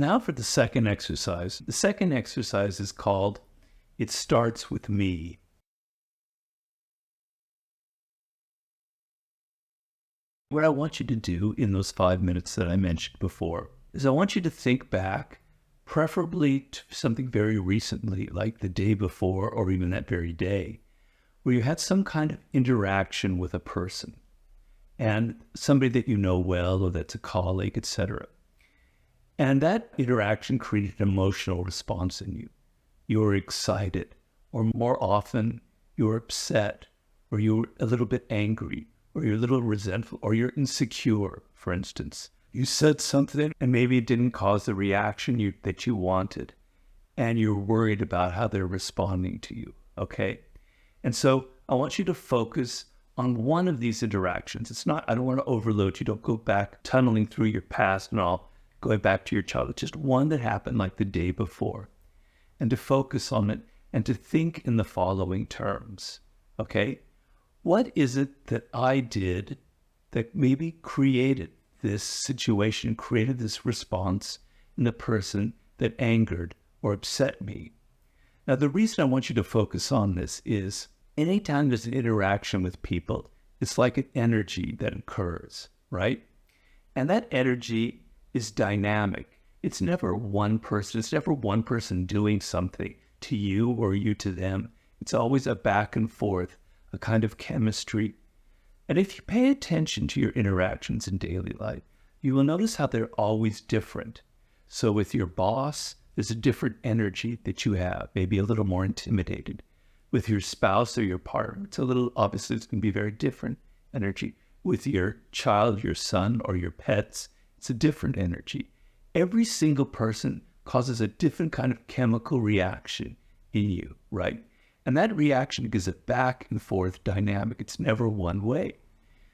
Now for the second exercise. The second exercise is called It Starts With Me. What I want you to do in those 5 minutes that I mentioned before is I want you to think back, preferably to something very recently, like the day before or even that very day, where you had some kind of interaction with a person and somebody that you know well or that's a colleague, etc. And that interaction created an emotional response in you. You were excited, or more often, you were upset, or you were a little bit angry, or you're a little resentful, or you're insecure, for instance. You said something and maybe it didn't cause the reaction that you wanted, and you're worried about how they're responding to you, okay? And so I want you to focus on one of these interactions. I don't want to overload you. Don't go back tunneling through your past and all, going back to your childhood. Just one that happened like the day before, and to focus on it and to think in the following terms, okay? What is it that I did that maybe created this situation, created this response in the person that angered or upset me? Now, the reason I want you to focus on this is anytime there's an interaction with people, it's like an energy that occurs, right? And that energy is dynamic. It's never one person. It's never one person doing something to you or you to them. It's always a back and forth, a kind of chemistry. And if you pay attention to your interactions in daily life, you will notice how they're always different. So with your boss, there's a different energy that you have, maybe a little more intimidated. With your spouse or your partner, obviously it's going to be very different energy. With your child, your son, or your pets, it's a different energy. Every single person causes a different kind of chemical reaction in you, right? And that reaction gives a back and forth dynamic. It's never one way.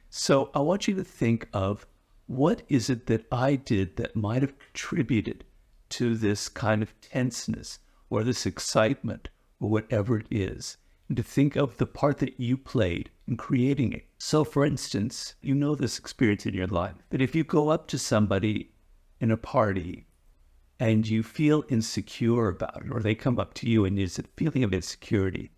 So I want you to think of what is it that I did that might have contributed to this kind of tenseness or this excitement or whatever it is, and to think of the part that you played in creating it. So for instance, you know this experience in your life, that if you go up to somebody in a party and you feel insecure about it, or they come up to you and there's a feeling of insecurity,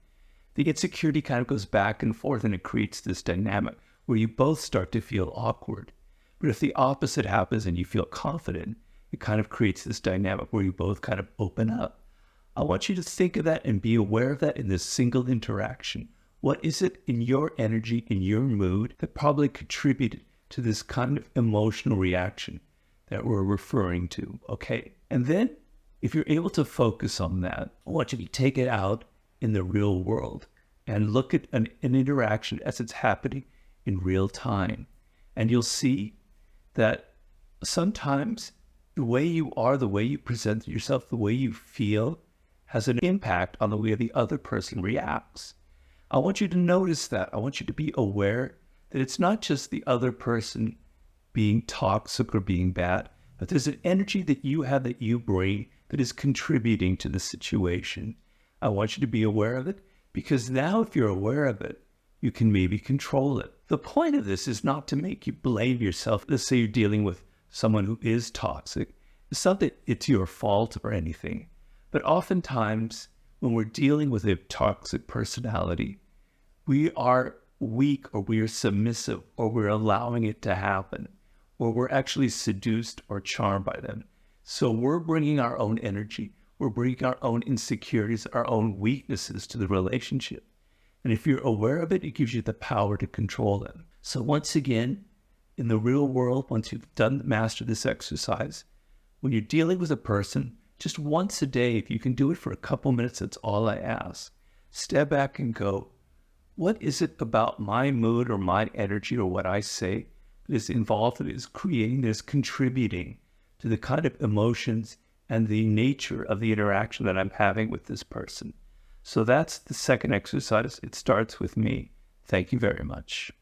the insecurity kind of goes back and forth and it creates this dynamic where you both start to feel awkward. But if the opposite happens and you feel confident, it kind of creates this dynamic where you both kind of open up. I want you to think of that and be aware of that in this single interaction. What is it in your energy, in your mood, that probably contributed to this kind of emotional reaction that we're referring to, okay? And then, if you're able to focus on that, I want you to take it out in the real world and look at an interaction as it's happening in real time. And you'll see that sometimes the way you are, the way you present yourself, the way you feel has an impact on the way the other person reacts. I want you to notice that. I want you to be aware that it's not just the other person being toxic or being bad, but there's an energy that you have that you bring that is contributing to the situation. I want you to be aware of it, because now if you're aware of it, you can maybe control it. The point of this is not to make you blame yourself. Let's say you're dealing with someone who is toxic. It's not that it's your fault or anything, but oftentimes when we're dealing with a toxic personality, we are weak or we are submissive or we're allowing it to happen, or we're actually seduced or charmed by them. So we're bringing our own energy, we're bringing our own insecurities, our own weaknesses to the relationship. And if you're aware of it, it gives you the power to control them. So once again, in the real world, once you've mastered this exercise, when you're dealing with a person, just once a day, if you can do it for a couple minutes, that's all I ask. Step back and go, what is it about my mood or my energy or what I say that is involved, that is creating, that is contributing to the kind of emotions and the nature of the interaction that I'm having with this person? So that's the second exercise. It starts with me. Thank you very much.